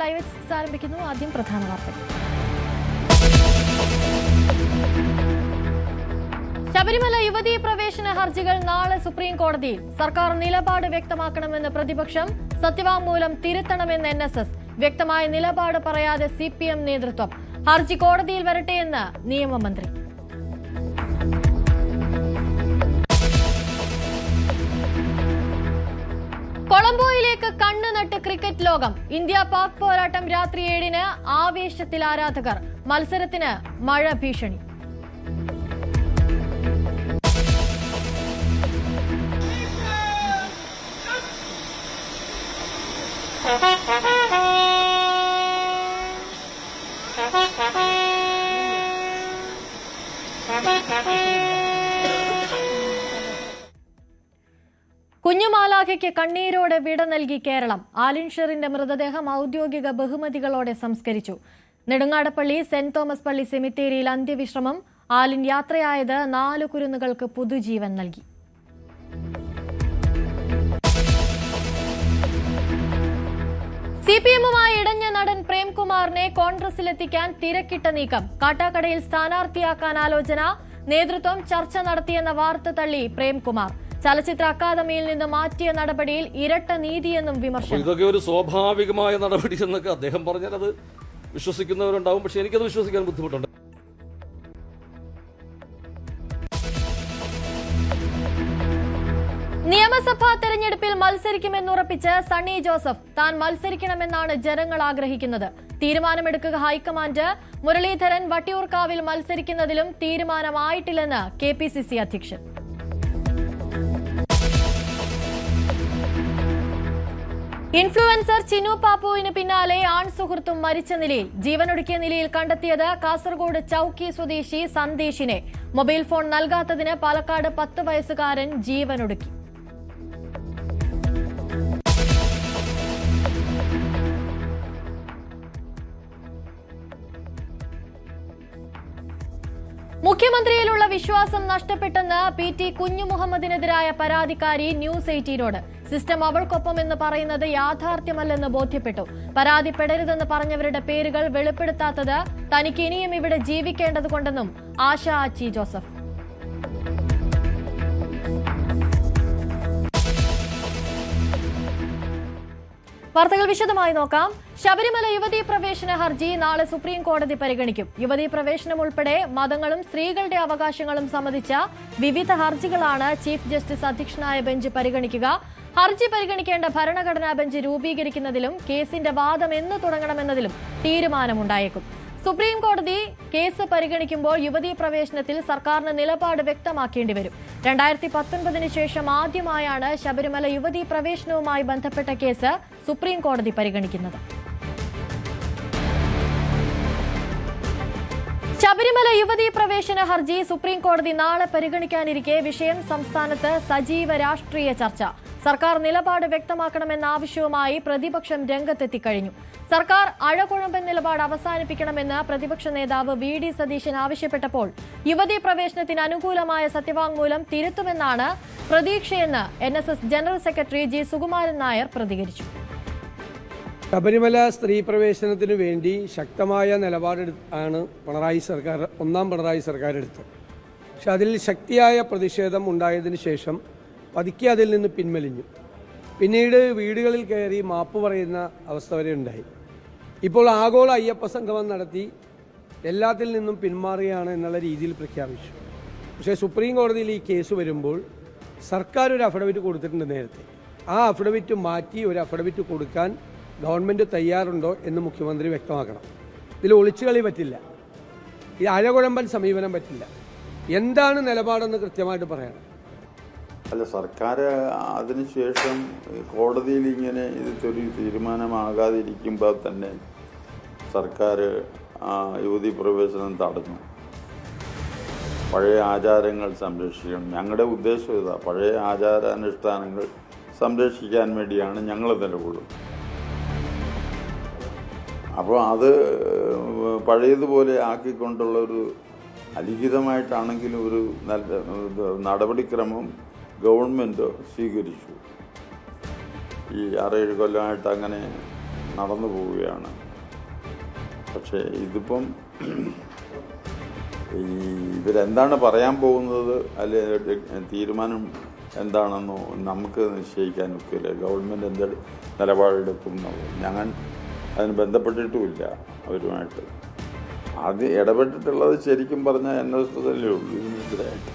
Live ആരംഭിക്കുന്നു. ആദ്യം പ്രധാന വാർത്തകൾ. ശബരിമല യുവതീ പ്രവേശന ഹർജികൾ നാളെ സുപ്രീം കോടതിയിൽ. സർക്കാർ നിലപാട് വ്യക്തമാക്കണമെന്ന് പ്രതിപക്ഷം. സത്യവാങ്മൂലം തിരുത്തണമെന്ന് NSS. വ്യക്തമായ നിലപാട് പറയാതെ CPM നേതൃത്വം. ഹർജി കോടതിയിൽ വരട്ടെയെന്ന് നിയമമന്ത്രി. കൊളംബോയിലേക്ക് കണ്ണ് നട്ട് ക്രിക്കറ്റ് ലോകം. ഇന്ത്യ പാക് പോരാട്ടം രാത്രി 7-ന്. ആവേശത്തിൽ ആരാധകർ. മത്സരത്തിന് മഴ ഭീഷണി. കുഞ്ഞുമാലാഖയ്ക്ക് കണ്ണീരോടെ വിട നൽകി കേരളം. ആലിൻഷറിന്റെ മൃതദേഹം ഔദ്യോഗിക ബഹുമതികളോടെ സംസ്കരിച്ചു. നെടുങ്ങാടപ്പള്ളി സെന്റ് തോമസ് പള്ളി സെമിത്തേരിയിൽ അന്ത്യവിശ്രമം. ആലിൻ യാത്രയായത് 4 കുരുന്നുകൾക്ക് പുതുജീവൻ നൽകി. CPMുമായി ഇടഞ്ഞ നടൻ പ്രേംകുമാറിനെ കോൺഗ്രസിലെത്തിക്കാൻ തിരക്കിട്ട നീക്കം. കാട്ടാക്കടയിൽ സ്ഥാനാർത്ഥിയാക്കാൻ ആലോചന. നേതൃത്വം ചർച്ച നടത്തിയെന്ന വാർത്ത തള്ളി പ്രേംകുമാർ. ചലച്ചിത്ര അക്കാദമിയിൽ നിന്ന് മാറ്റിയ നടപടിയിൽ ഇരട്ട നീതിയെന്നും വിമർശനം. ഇതൊക്കെ ഒരു സ്വാഭാവികമായ നടപടി എന്നൊക്കെ അദ്ദേഹം പറഞ്ഞാൽ അത് വിശ്വസിക്കുന്നവരുണ്ടാവും. പക്ഷെ എനിക്കത് വിശ്വസിക്കാൻ ബുദ്ധിമുട്ടുണ്ട്. നിയമസഭാ തെരഞ്ഞെടുപ്പിൽ മത്സരിക്കുമെന്നുറപ്പിച്ച് സണ്ണി ജോസഫ്. താൻ മത്സരിക്കണമെന്നാണ് ജനങ്ങൾ ആഗ്രഹിക്കുന്നത്. തീരുമാനമെടുക്കുക ഹൈക്കമാൻഡ്. മുരളീധരൻ വട്ടിയൂർക്കാവിൽ മത്സരിക്കുന്നതിലും തീരുമാനമായിട്ടില്ലെന്ന് KPCC അധ്യക്ഷൻ. ഇൻഫ്ലുവൻസർ ചിന്നു പാപ്പുവിന് പിന്നാലെ ആൺ സുഹൃത്തും മരിച്ച നിലയിൽ. ജീവനൊടുക്കിയ നിലയിൽ കണ്ടെത്തിയത് കാസർഗോഡ് ചൌക്കി സ്വദേശി സന്ദേശിനെ. മൊബൈൽ ഫോൺ നൽകാത്തതിന് പാലക്കാട് 10 വയസ്സുകാരൻ ജീവനൊടുക്കി. മുഖ്യമന്ത്രിയിലുള്ള വിശ്വാസം നഷ്ടപ്പെട്ടെന്ന് PT കുഞ്ഞുമുഹമ്മദിനെതിരായ പരാതിക്കാരി ന്യൂസ് 18നോട്. സിസ്റ്റം അവൾക്കൊപ്പമെന്ന് പറയുന്നത് യാഥാർത്ഥ്യമല്ലെന്ന് ബോധ്യപ്പെട്ടു. പരാതിപ്പെടരുതെന്ന് പറഞ്ഞവരുടെ പേരുകൾ വെളിപ്പെടുത്താത്തത് തനിക്ക് ഇനിയും ഇവിടെ ജീവിക്കേണ്ടതുകൊണ്ടെന്നും ആശ ആച്ചി ജോസഫ്. വാർത്തകൾ വിശദമായി നോക്കാം. ശബരിമല യുവതീ പ്രവേശന ഹർജി നാളെ സുപ്രീം കോടതി പരിഗണിക്കും. യുവതീ പ്രവേശനം ഉൾപ്പെടെ മതങ്ങളും സ്ത്രീകളുടെ അവകാശങ്ങളും സംബന്ധിച്ച വിവിധ ഹർജികളാണ് ചീഫ് ജസ്റ്റിസ് അധ്യക്ഷനായ ബെഞ്ച് പരിഗണിക്കുക. ഹർജി പരിഗണിക്കേണ്ട ഭരണഘടനാ ബെഞ്ച് രൂപീകരിക്കുന്നതിലും കേസിന്റെ വാദം എന്ന് തുടങ്ങണമെന്നതിലും തീരുമാനമുണ്ടായേക്കും. സുപ്രീം കോടതി കേസ് പരിഗണിക്കുമ്പോൾ യുവതീ പ്രവേശനത്തിൽ സർക്കാരിന് നിലപാട് വ്യക്തമാക്കേണ്ടി വരും. 2019 ശേഷം ആദ്യമായാണ് ശബരിമല യുവതീ പ്രവേശനവുമായി ബന്ധപ്പെട്ട കേസ് സുപ്രീം കോടതി പരിഗണിക്കുന്നത്. ശബരിമല യുവതീ പ്രവേശന ഹർജി സുപ്രീം കോടതി നാളെ പരിഗണിക്കാനിരിക്കെ വിഷയം സംസ്ഥാനത്ത് സജീവ രാഷ്ട്രീയ ചർച്ച. സർക്കാർ നിലപാട് വ്യക്തമാക്കണമെന്ന ആവശ്യവുമായി പ്രതിപക്ഷം രംഗത്തെത്തിക്കഴിഞ്ഞു. സർക്കാർ അഴകുഴമ്പൻ നിലപാട് അവസാനിപ്പിക്കണമെന്ന് പ്രതിപക്ഷ നേതാവ് VD സതീശൻ ആവശ്യപ്പെട്ടപ്പോൾ യുവതീ പ്രവേശനത്തിന് അനുകൂലമായ സത്യവാങ്മൂലം തിരുത്തുമെന്നാണ് പ്രതീക്ഷയെന്ന് NSS general secretary G. Sukumaran Nair പ്രതികരിച്ചു. ശബരിമല സ്ത്രീ പ്രവേശനത്തിനു വേണ്ടി ശക്തമായ നിലപാടാണ് ഒന്നാം പിണറായി സർക്കാർ എടുത്തത്. പക്ഷെ അതിൽ ശക്തിയായ പ്രതിഷേധം ഉണ്ടായതിനു ശേഷം പതുക്കെ അതിൽ നിന്ന് പിൻവലിഞ്ഞു. പിന്നീട് വീടുകളിൽ കയറി മാപ്പ് പറയുന്ന അവസ്ഥ വരെ ഉണ്ടായി. ഇപ്പോൾ ആഗോള അയ്യപ്പ സംഗമം നടത്തി എല്ലാത്തിൽ നിന്നും പിന്മാറുകയാണ് എന്നുള്ള രീതിയിൽ പ്രഖ്യാപിച്ചു. പക്ഷേ സുപ്രീം കോടതിയിൽ ഈ കേസ് വരുമ്പോൾ സർക്കാർ ഒരു അഫിഡവിറ്റ് കൊടുത്തിട്ടുണ്ട് നേരത്തെ. ആ അഫിഡവിറ്റ് മാറ്റി ഒരു അഫിഡവിറ്റ് കൊടുക്കാൻ ഗവൺമെൻറ് തയ്യാറുണ്ടോ എന്ന് മുഖ്യമന്ത്രി വ്യക്തമാക്കണം. ഇതിൽ ഒളിച്ചുകളി പറ്റില്ല, ഈ അഴകുഴമ്പൻ സമീപനം പറ്റില്ല. എന്താണ് നിലപാടെന്ന് കൃത്യമായിട്ട് പറയണം. അല്ല, സർക്കാർ അതിനുശേഷം കോടതിയിൽ ഇങ്ങനെ ഇത് ചെറിയ തീരുമാനമാകാതിരിക്കുമ്പോൾ തന്നെ സർക്കാർ യുവതീ പ്രവേശനം തടഞ്ഞു. പഴയ ആചാരങ്ങൾ സംരക്ഷിക്കണം. ഞങ്ങളുടെ ഉദ്ദേശം ഇതാ, പഴയ ആചാരാനുഷ്ഠാനങ്ങൾ സംരക്ഷിക്കാൻ വേണ്ടിയാണ് ഞങ്ങൾ നിലകൊള്ളുന്നത്. അപ്പോൾ അത് പഴയതുപോലെ ആക്കിക്കൊണ്ടുള്ള ഒരു അലിഖിതമായിട്ടാണെങ്കിലും ഒരു നല്ല നടപടിക്രമം ഗവൺമെൻറ് സ്വീകരിച്ചു. ഈ 6-7 കൊല്ലമായിട്ട് അങ്ങനെ നടന്നു പോവുകയാണ്. പക്ഷേ ഇതിപ്പം ഇവരെന്താണ് പറയാൻ പോകുന്നത്, അല്ലെ തീരുമാനം എന്താണെന്നോ നമുക്ക് നിശ്ചയിക്കാൻ ഒക്കില്ല. ഗവൺമെൻറ് എന്ത് നിലപാടെടുക്കും ഞങ്ങൾ അതിന് ബന്ധപ്പെട്ടിട്ടുമില്ല അവരുമായിട്ട്. അത് ഇടപെട്ടിട്ടുള്ളത് ശരിക്കും പറഞ്ഞാൽ NSS അല്ലേ ഉള്ളൂ. ഇതിനെതിരായിട്ട്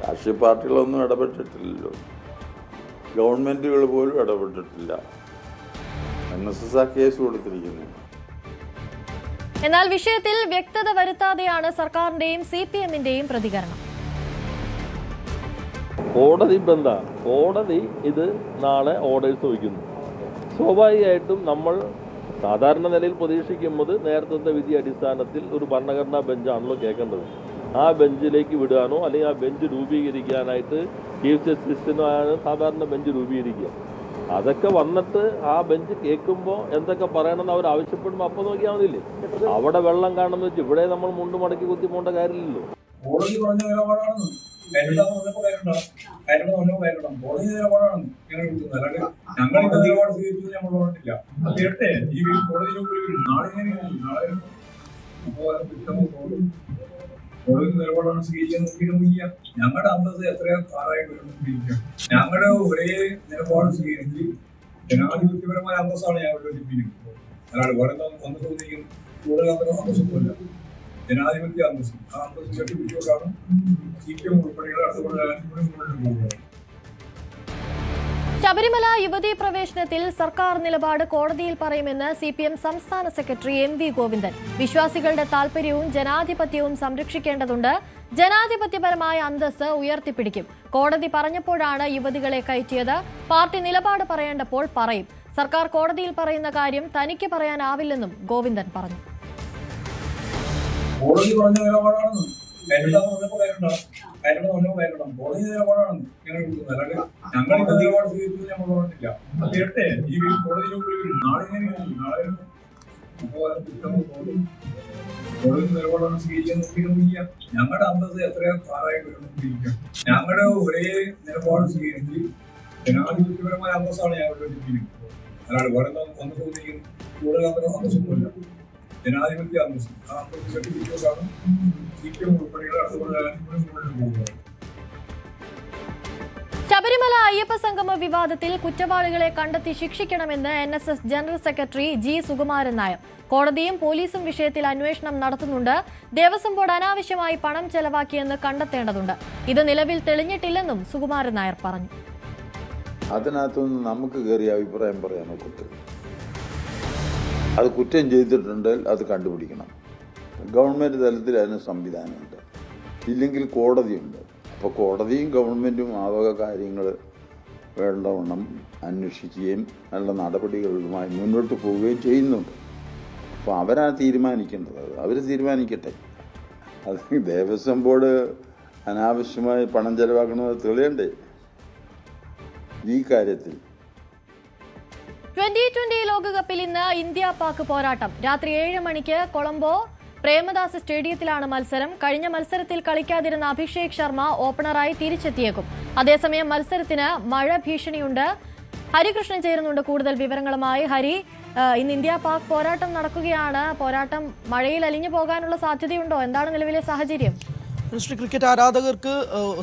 രാഷ്ട്രീയ പാർട്ടികളൊന്നും ഇടപെട്ടിട്ടില്ലല്ലോ. ഗവൺമെൻറ്റുകൾ പോലും ഇടപെട്ടിട്ടില്ല. NSS ആ കേസ് കൊടുത്തിരിക്കുന്നത്. എന്നാൽ വിഷയത്തിൽ വ്യക്തത വരുത്താതെയാണ് സർക്കാരിന്റെയും CPM-ന്റെയും പ്രതികരണം. കോടതി കോടതി ഇത് നാളെ ഓർഡേഴ്സ് വയ്ക്കുന്നു. സ്വാഭാവികമായിട്ടും നമ്മൾ സാധാരണ നിലയിൽ പ്രതീക്ഷിക്കുന്നത് നേരത്തെ വിധി അടിസ്ഥാനത്തിൽ ഒരു ഭരണഘടനാ ബെഞ്ചാണല്ലോ കേൾക്കേണ്ടത്. ആ ബെഞ്ചിലേക്ക് വിടാനോ അല്ലെങ്കിൽ ആ ബെഞ്ച് രൂപീകരിക്കാനായിട്ട് ചീഫ് ജസ്റ്റിസിനാണ് സാധാരണ ബെഞ്ച് രൂപീകരിക്കുക. അതൊക്കെ വന്നിട്ട് ആ ബെഞ്ച് കേൾക്കുമ്പോൾ എന്തൊക്കെ പറയണമെന്ന് അവർ ആവശ്യപ്പെടുമ്പോൾ അപ്പോൾ നോക്കിയാൽ മതിയില്ലേ. അവിടെ വെള്ളം കാണുന്ന വെച്ച് ഇവിടെ നമ്മൾ മുണ്ട് മടക്കി കുത്തി പോകേണ്ട കാര്യമില്ലല്ലോ. കോടതി പറഞ്ഞ നിലപാടാണ് കോടതി നിലപാടാണ് ഞങ്ങൾ കിട്ടുന്നത്. അല്ലാണ്ട് ഞങ്ങൾ ഇന്ന നിലപാട് സ്വീകരിച്ചത് ഞങ്ങൾ പറഞ്ഞിട്ടില്ല. അത് കേട്ടെ ഈ കോടതി നാളെ കോടതി നിലപാടാണ് സ്വീകരിക്കാൻ നോക്കിയിട്ട് ഞങ്ങളുടെ അന്തസ് എത്രയോ കാലമായിട്ട് വരുന്നിരിക്കുക. ഞങ്ങളുടെ ഒരേ നിലപാട് സ്വീകരിച്ച് ജനാധിപത്യപരമായ അന്തസ്സാണ് ഞങ്ങളുടെ സ്വീകരിക്കുന്നത്. അല്ലാണ്ട് വേറെ അന്തസ് തോന്നിയിരിക്കും കൂടുതൽ അന്തസ്സൊന്നുമില്ല. ജനാധിപത്യ അന്തസ്, ആ അന്തസ് സർട്ടിഫിക്കറ്റാണ് CPM ഉൾപ്പെടെയുള്ള അടുത്ത. ശബരിമല യുവതീ പ്രവേശനത്തിൽ സർക്കാർ നിലപാട് കോടതിയിൽ പറയുമെന്ന് CPM സംസ്ഥാന സെക്രട്ടറി MV ഗോവിന്ദൻ. വിശ്വാസികളുടെ താൽപര്യവും ജനാധിപത്യവും സംരക്ഷിക്കേണ്ടതുണ്ട്. ജനാധിപത്യപരമായ അന്തസ്സ് ഉയർത്തിപ്പിടിക്കും. കോടതി പറഞ്ഞപ്പോഴാണ് യുവതികളെ കയറ്റിയത്. പാർട്ടി നിലപാട് പറയേണ്ടപ്പോൾ പറയും. സർക്കാർ കോടതിയിൽ പറയുന്ന കാര്യം തനിക്ക് പറയാനാവില്ലെന്നും ഗോവിന്ദൻ പറഞ്ഞു. കോടതി പറഞ്ഞ നിലപാടാണ് കോടതി നിലപാടാണ് ഞങ്ങൾ കിട്ടുന്നത്. അല്ലാണ്ട് ഞങ്ങൾ ഇന്ന നിലപാട് സ്വീകരിച്ചത് ഞങ്ങൾ പറഞ്ഞിട്ടില്ല. അത് കേട്ടെ ഈ കോടതി നാളെ കോടതി നിലപാടാണ് സ്വീകരിക്കാൻ നോക്കിയിട്ട് ഞങ്ങളുടെ അന്തസ് എത്രയോ കാലമായിട്ട് വരുന്നിരിക്കുക. ഞങ്ങളുടെ ഒരേ നിലപാട് സ്വീകരിച്ച് ജനാധിപത്യപരമായ അന്തസ്സാണ് ഞങ്ങളുടെ സ്വീകരിക്കുന്നത്. അല്ലാണ്ട് വേറെ അന്തസ് തോന്നിയിരിക്കും കൂടുതൽ അന്തസ്സൊന്നുമില്ല. ജനാധിപത്യ അന്തസ്, ആ അന്തസ് സർട്ടിഫിക്കറ്റാണ് CPM ഉൾപ്പെടെയുള്ള അടുത്ത. ശബരിമല അയ്യപ്പ സംഗമ വിവാദത്തിൽ കുറ്റവാളികളെ കണ്ടെത്തി ശിക്ഷിക്കണമെന്ന് NSS general secretary G Sukumaran Nair. കോടതിയും പോലീസും വിഷയത്തിൽ അന്വേഷണം നടത്തുന്നുണ്ട്. ദേവസ്വം ബോർഡ് അനാവശ്യമായി പണം ചെലവാക്കിയെന്ന് കണ്ടെത്തേണ്ടതുണ്ട്. ഇത് നിലവിൽ തെളിഞ്ഞിട്ടില്ലെന്നും സുകുമാരൻ നായർ പറഞ്ഞു. അതിനകത്തൊന്നും നമുക്ക് കയറി അഭിപ്രായം പറയാനോ കുറ്റം. അത് കുറ്റം ചെയ്തിട്ടുണ്ടെങ്കിൽ അത് കണ്ടുപിടിക്കണം. ഗവൺമെൻറ് തലത്തിൽ അതിന് സംവിധാനമുണ്ട്. ഇല്ലെങ്കിൽ കോടതിയുണ്ട്. അപ്പോൾ കോടതിയും ഗവൺമെൻറ്റും ആ വക കാര്യങ്ങൾ വേണ്ടവണ്ണം അന്വേഷിക്കുകയും നല്ല നടപടികളുമായി മുന്നോട്ട് പോവുകയും ചെയ്യുന്നുണ്ട്. അപ്പോൾ അവരാണ് തീരുമാനിക്കേണ്ടത്. അവർ തീരുമാനിക്കട്ടെ. അത് ദേവസ്വം ബോർഡ് അനാവശ്യമായി പണം ചെലവാക്കണമെന്ന് തെളിയണ്ടേ ഈ കാര്യത്തിൽ. 2020 ലോകകപ്പിൽ ഇന്ന് ഇന്ത്യ പാക് പോരാട്ടം. രാത്രി 7 മണിക്ക് കൊളംബോ പ്രേമദാസ് സ്റ്റേഡിയത്തിലാണ് മത്സരം. കഴിഞ്ഞ മത്സരത്തിൽ കളിക്കാതിരുന്ന അഭിഷേക് ശർമ്മ ഓപ്പണറായി തിരിച്ചെത്തിയേക്കും. അതേസമയം മത്സരത്തിന് മഴ ഭീഷണിയുണ്ട്. ഹരികൃഷ്ണൻ ചേരുന്നുണ്ട് കൂടുതൽ വിവരങ്ങളുമായി. ഹരി, ഇന്ന് ഇന്ത്യ പാക് പോരാട്ടം നടക്കുകയാണ്. പോരാട്ടം മഴയിൽ അലിഞ്ഞു പോകാനുള്ള സാധ്യതയുണ്ടോ? എന്താണ് നിലവിലെ സാഹചര്യം? ക്രിക്കറ്റ് ആരാധകർക്ക്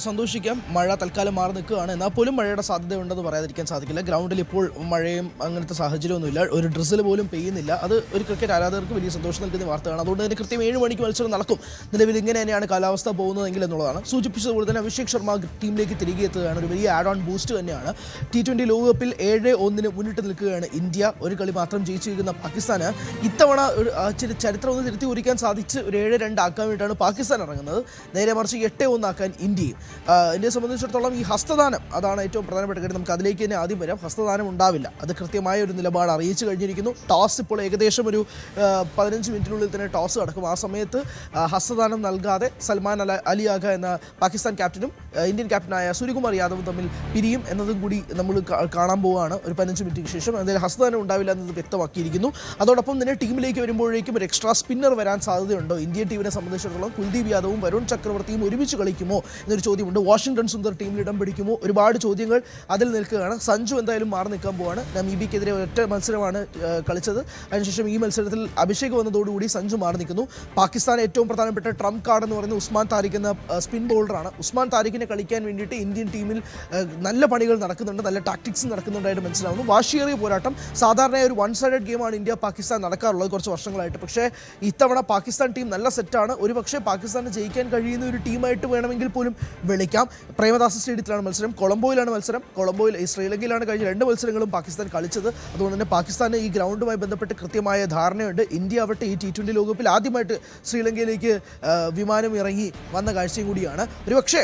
സന്തോഷിക്കാം. മഴ തൽക്കാലം മാറി നിൽക്കുകയാണ്. എന്നാൽ പോലും മഴയുടെ സാധ്യതയുണ്ടെന്ന് പറയാതിരിക്കാൻ സാധിക്കില്ല. ഗ്രൗണ്ടിൽ ഇപ്പോൾ മഴയും അങ്ങനത്തെ സാഹചര്യമൊന്നുമില്ല. ഒരു ഡ്രിസിൽ പോലും പെയ്യുന്നില്ല. അത് ഒരു ക്രിക്കറ്റ് ആരാധകർക്ക് വലിയ സന്തോഷം നൽകുന്ന വാർത്തയാണ്. അതുകൊണ്ട് തന്നെ കൃത്യം 7 മണിക്ക് മത്സരം നടക്കും. നിലവിൽ ഇങ്ങനെ തന്നെയാണ് കാലാവസ്ഥ പോകുന്നതെങ്കിൽ എന്നുള്ളതാണ്. സൂചിപ്പിച്ചതുപോലെ തന്നെ അഭിഷേക് ശർമ്മ ടീമിലേക്ക് തിരികെ എത്തുകയാണ്. ഒരു വലിയ ആഡ് ഓൺ ബൂസ്റ്റ് തന്നെയാണ്. T20 ലോകകപ്പിൽ 7-1 മുന്നിട്ട് നിൽക്കുകയാണ് ഇന്ത്യ. ഒരു കളി മാത്രം ജയിച്ചിരിക്കുന്ന പാകിസ്ഥാന് ഇത്തവണ ഒരു ചരിത്രം ഒന്ന് തിരുത്തി കുറിക്കാൻ സാധിച്ച് ഒരു 7-2 ആക്കാൻ വേണ്ടിയിട്ടാണ് പാകിസ്ഥാൻ ഇറങ്ങുന്നത്. നേരെ മറിച്ച് 8-1 ആക്കാൻ ഇന്ത്യയും. ഇന്ത്യയെ സംബന്ധിച്ചിടത്തോളം ഈ ഹസ്തദാനം അതാണ് ഏറ്റവും പ്രധാനപ്പെട്ട കാര്യം. നമുക്ക് അതിലേക്ക് തന്നെ ആദ്യം വരാം. ഹസ്തദാനം ഉണ്ടാവില്ല. അത് കൃത്യമായ ഒരു നിലപാട് അറിയിച്ചു കഴിഞ്ഞിരിക്കുന്നു. ടോസ് ഇപ്പോൾ ഏകദേശം ഒരു 15 മിനിറ്റിനുള്ളിൽ തന്നെ ടോസ് നടക്കും. ആ സമയത്ത് ഹസ്തദാനം നൽകാതെ സൽമാൻ അലി ആഗ എന്ന പാകിസ്ഥാൻ ക്യാപ്റ്റനും ഇന്ത്യൻ ക്യാപ്റ്റനായ സൂര്യകുമാർ യാദവും തമ്മിൽ പിരിയും എന്നതും കൂടി നമ്മൾ കാണാൻ പോവുകയാണ് ഒരു 15 മിനിറ്റിന് ശേഷം. എന്തായാലും ഹസ്തദാനം ഉണ്ടാവില്ല എന്നത് വ്യക്തമാക്കിയിരിക്കുന്നു. അതോടൊപ്പം തന്നെ ടീമിലേക്ക് വരുമ്പോഴേക്കും ഒരു എക്സ്ട്രാ സ്പിന്നർ വരാൻ സാധ്യതയുണ്ടോ? ഇന്ത്യൻ ടീമിനെ സംബന്ധിച്ചിടത്തോളം കുൽദീപ് യാദവും വരുൺ ചക്ര ചക്രവർത്തിയും ഒരുമിച്ച് കളിക്കുമോ എന്നൊരു ചോദ്യമുണ്ട്. വാഷിംഗ്ടൺ സുന്ദർ ടീമിൽ ഇടം പിടിക്കുമോ? ഒരുപാട് ചോദ്യങ്ങൾ അതിൽ നിൽക്കുകയാണ്. സഞ്ജു എന്തായാലും മാറി നിൽക്കാൻ പോവാണ്. നമീബിയക്കെതിരെ ഒറ്റ മത്സരമാണ് കളിച്ചത്. അതിനുശേഷം ഈ മത്സരത്തിൽ അഭിഷേക് വന്നതോടുകൂടി സഞ്ജു മാറി നിൽക്കുന്നു. പാകിസ്ഥാൻ ഏറ്റവും പ്രധാനപ്പെട്ട ട്രംപ് കാർഡ് എന്ന് പറയുന്നത് ഉസ്മാൻ താരിഖ് എന്ന സ്പിൻ ബോളറാണ്. ഉസ്മാൻ താരിഖിനെ കളിക്കാൻ വേണ്ടിയിട്ട് ഇന്ത്യൻ ടീമിൽ നല്ല പണികൾ നടക്കുന്നുണ്ട്, നല്ല ടാക്ടിക്സ് നടക്കുന്നുണ്ടായിട്ട് മനസ്സിലാവുന്നു. വാശിയേറിയ പോരാട്ടം. സാധാരണ ഒരു വൺ സൈഡഡ് ഗെയിമാണ് ഇന്ത്യ പാകിസ്ഥാൻ നടക്കാറുള്ളത് കുറച്ച് വർഷങ്ങളായിട്ട്. പക്ഷേ ഇത്തവണ പാകിസ്ഥാൻ ടീം നല്ല സെറ്റാണ്. ഒരുപക്ഷെ പാകിസ്ഥാന് ജയിക്കാൻ കഴിയുന്ന ഒരു ടീമായിട്ട് വേണമെങ്കിൽ പോലും വിളിക്കാം. പ്രേമദാസ സ്റ്റേഡിയത്തിലാണ് മത്സരം, കൊളംബോയിലാണ് മത്സരം. കൊളംബോയിൽ ശ്രീലങ്കയിലാണ് കഴിഞ്ഞ 2 മത്സരങ്ങളും പാകിസ്ഥാൻ കളിച്ചത്. അതുകൊണ്ട് തന്നെ പാകിസ്ഥാന് ഈ ഗ്രൗണ്ടുമായി ബന്ധപ്പെട്ട് കൃത്യമായ ധാരണയുണ്ട്. ഇന്ത്യ ആവട്ടെ ഈ T20 ലോകകപ്പിൽ ആദ്യമായിട്ട് ശ്രീലങ്കയിലേക്ക് വിമാനം ഇറങ്ങി വന്ന കാഴ്ചയും കൂടിയാണ്. ഒരുപക്ഷെ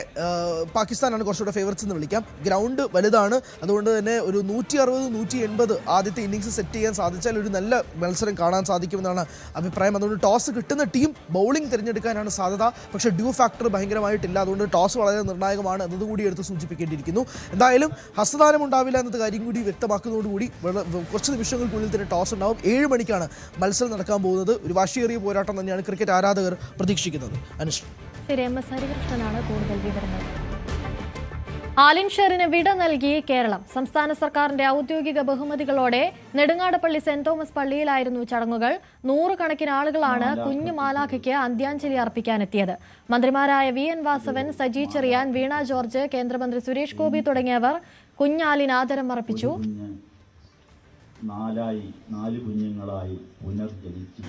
പാകിസ്ഥാനാണ് കുറച്ചുകൂടെ ഫേവറേറ്റ്സ് എന്ന് വിളിക്കാം. ഗ്രൗണ്ട് വലുതാണ്. അതുകൊണ്ട് തന്നെ ഒരു 160-180 ആദ്യത്തെ ഇന്നിങ്സ് സെറ്റ് ചെയ്യാൻ സാധിച്ചാൽ ഒരു നല്ല മത്സരം കാണാൻ സാധിക്കുമെന്നാണ് അഭിപ്രായം. അതുകൊണ്ട് ടോസ് കിട്ടുന്ന ടീം ബൗളിംഗ് തിരഞ്ഞെടുക്കാനാണ് സാധ്യത. പക്ഷേ ഡ്യൂ ഫാക്ടർ ഭയങ്കരമായിട്ടില്ല. അതുകൊണ്ട് ടോസ് വളരെ നിർണായകമാണ് എന്നതുകൂടി എടുത്ത് സൂചിപ്പിക്കേണ്ടിയിരിക്കുന്നു. എന്തായാലും ഹസ്തദാനം ഉണ്ടാവില്ല എന്നത് കാര്യം കൂടി വ്യക്തമാക്കുന്നതോടുകൂടി കുറച്ച് നിമിഷങ്ങൾക്കുള്ളിൽ തന്നെ ടോസ് ഉണ്ടാവും. 7 മണിക്കാണ് മത്സരം നടക്കാൻ പോകുന്നത്. ഒരു വാശിയേറിയ പോരാട്ടം തന്നെയാണ് ക്രിക്കറ്റ് ആരാധകർ പ്രതീക്ഷിക്കുന്നത്. അനുശ്രീ. ശരി, MS ഹരികൃഷ്ണനാണ് കൂടുതൽ വിവരങ്ങൾ. ആലിൻ ഷെറിന് വിട നൽകി കേരളം. സംസ്ഥാന സർക്കാരിന്റെ ഔദ്യോഗിക ബഹുമതികളോടെ നെടുങ്ങാടപ്പള്ളി സെന്റ് തോമസ് പള്ളിയിലായിരുന്നു ചടങ്ങുകൾ. 100 കണക്കിന് ആളുകളാണ് കുഞ്ഞു മാലാഖയ്ക്ക് അന്ത്യാഞ്ജലി അർപ്പിക്കാനെത്തിയത്. മന്ത്രിമാരായ VN വാസവൻ, സജി ചെറിയാൻ, വീണ ജോർജ്, കേന്ദ്രമന്ത്രി സുരേഷ് ഗോപി തുടങ്ങിയവർ കുഞ്ഞാലിന് ആദരം അർപ്പിച്ചു. 4 കുഞ്ഞുങ്ങളായി പുനർജനിച്ചു.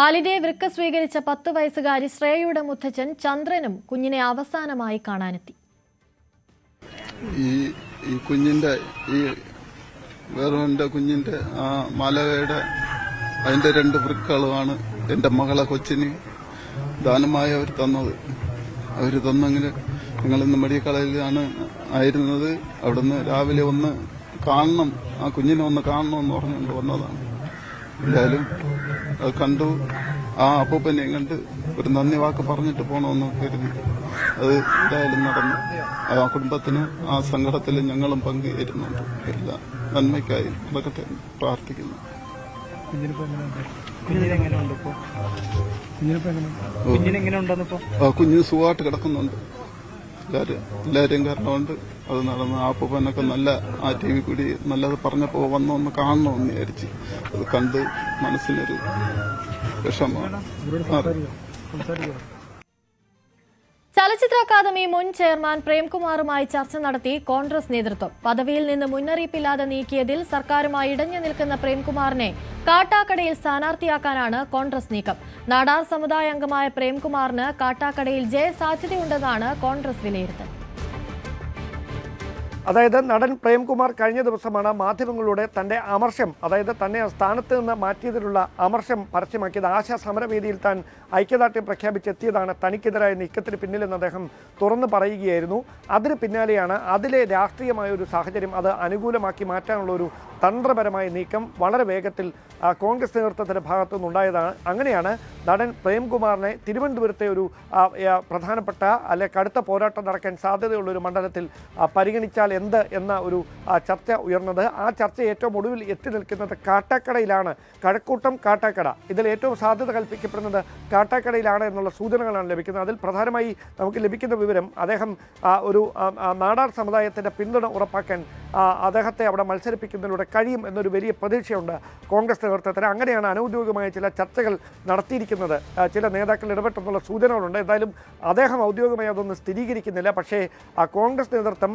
ആലിനെ വൃക്ക സ്വീകരിച്ച 10 വയസ്സുകാരി ശ്രേയയുടെ മുത്തച്ഛൻ ചന്ദ്രനും കുഞ്ഞിനെ അവസാനമായി കാണാനെത്തി. ഈ കുഞ്ഞിന്റെ ഈ വേറെ കുഞ്ഞിന്റെ ആ മാലകയുടെ അതിന്റെ 2 വൃക്കളുമാണ് എന്റെ മകളെ കൊച്ചിന് ദാനമായി അവർ തന്നത്. അവർ തന്നെങ്കിൽ ഞങ്ങളിന്ന് മെഡിക്കൽ കോളേജിലാണ് ആയിരുന്നത്. അവിടുന്ന് രാവിലെ ഒന്ന് കാണണം, ആ കുഞ്ഞിനെ ഒന്ന് കാണണമെന്ന് പറഞ്ഞുകൊണ്ട് വന്നതാണ്. എന്തായാലും അത് കണ്ടു. ആ അപ്പൂപ്പനെയും കണ്ട് ഒരു നന്ദി വാക്ക് പറഞ്ഞിട്ട് പോകണമെന്ന് കരുതി. അത് എന്തായാലും നടന്നു. ആ കുടുംബത്തിന് ആ സങ്കടത്തിൽ ഞങ്ങളും പങ്കുചേരുന്നുണ്ട്. എല്ലാം നന്മയ്ക്കായി അതൊക്കെ പ്രാർത്ഥിക്കുന്നു. കുഞ്ഞിന് സുഖമായിട്ട് കിടക്കുന്നുണ്ട്. എല്ലാവരെയും കാരണമുണ്ട് അത് നടന്നു. ആ അപ്പൂപ്പനൊക്കെ നല്ല ആ TV കൂടി നല്ലത് പറഞ്ഞപ്പോൾ വന്നൊന്ന് കാണണമെന്ന് വിചാരിച്ച് അത് കണ്ട് മനസ്സിനൊരു വിഷമമാണ്. ചലച്ചിത്ര അക്കാദമി മുൻ ചെയർമാൻ പ്രേംകുമാറുമായി ചർച്ച നടത്തി കോൺഗ്രസ് നേതൃത്വം. പദവിയിൽ നിന്ന് മുന്നറിയിപ്പില്ലാതെ നീക്കിയതിൽ സർക്കാരുമായി ഇടഞ്ഞു നിൽക്കുന്ന പ്രേംകുമാറിനെ കാട്ടാക്കടയിൽ സ്ഥാനാർത്ഥിയാക്കാനാണ് കോൺഗ്രസ് നീക്കം. നാടാർ സമുദായ അംഗമായ പ്രേംകുമാറിന് കാട്ടാക്കടയിൽ ജയസാധ്യതയുണ്ടെന്നാണ് കോൺഗ്രസ് വിലയിരുത്തൽ. അതായത് നടൻ പ്രേംകുമാർ കഴിഞ്ഞ ദിവസമാണ് മാധ്യമങ്ങളിലൂടെ തൻ്റെ അമർഷം, അതായത് തന്നെ സ്ഥാനത്ത് നിന്ന് മാറ്റിയതിലുള്ള അമർഷം പരസ്യമാക്കിയത്. ആശാ സമരവേദിയിൽ താൻ ഐക്യദാർഢ്യം പ്രഖ്യാപിച്ചെത്തിയതാണ് തനിക്കെതിരായ നീക്കത്തിന് പിന്നിലെന്ന് അദ്ദേഹം തുറന്നു പറയുകയായിരുന്നു. അതിന് പിന്നാലെയാണ് അതിലെ രാഷ്ട്രീയമായ ഒരു സാഹചര്യം അത് അനുകൂലമാക്കി മാറ്റാനുള്ള ഒരു തന്ത്രപരമായ നീക്കം വളരെ വേഗത്തിൽ കോൺഗ്രസ് നേതൃത്വത്തിൻ്റെ ഭാഗത്തു നിന്നുണ്ടായതാണ്. അങ്ങനെയാണ് നടൻ പ്രേംകുമാറിനെ തിരുവനന്തപുരത്തെ ഒരു പ്രധാനപ്പെട്ട അല്ലെ കടുത്ത പോരാട്ടം നടക്കാൻ സാധ്യതയുള്ളൊരു മണ്ഡലത്തിൽ പരിഗണിച്ചാൽ എന്ത് എന്ന ഒരു ചർച്ച ഉയർന്നത്. ആ ചർച്ച ഏറ്റവും ഒടുവിൽ എത്തി നിൽക്കുന്നത് കാട്ടാക്കടയിലാണ്. കഴക്കൂട്ടം കാട്ടാക്കട ഇതിൽ ഏറ്റവും സാധ്യത കൽപ്പിക്കപ്പെടുന്നത് കാട്ടാക്കടയിലാണ് എന്നുള്ള സൂചനകളാണ് ലഭിക്കുന്നത്. അതിൽ പ്രധാനമായി നമുക്ക് ലഭിക്കുന്ന വിവരം അദ്ദേഹം ഒരു നാടാർ സമുദായത്തിൻ്റെ പിന്തുണ ഉറപ്പാക്കാൻ അദ്ദേഹത്തെ അവിടെ മത്സരിപ്പിക്കുന്നതിലൂടെ കഴിയും എന്നൊരു വലിയ പ്രതീക്ഷയുണ്ട് കോൺഗ്രസ് നേതൃത്വത്തിന്. അങ്ങനെയാണ് അനൗദ്യോഗികമായ ചില ചർച്ചകൾ നടത്തിയിരിക്കുന്നത്. ചില നേതാക്കൾ ഇടപെട്ടെന്നുള്ള സൂചനകളുണ്ട്. എന്തായാലും അദ്ദേഹം ഔദ്യോഗികമായി അതൊന്നും സ്ഥിരീകരിക്കുന്നില്ല. പക്ഷേ കോൺഗ്രസ് നേതൃത്വം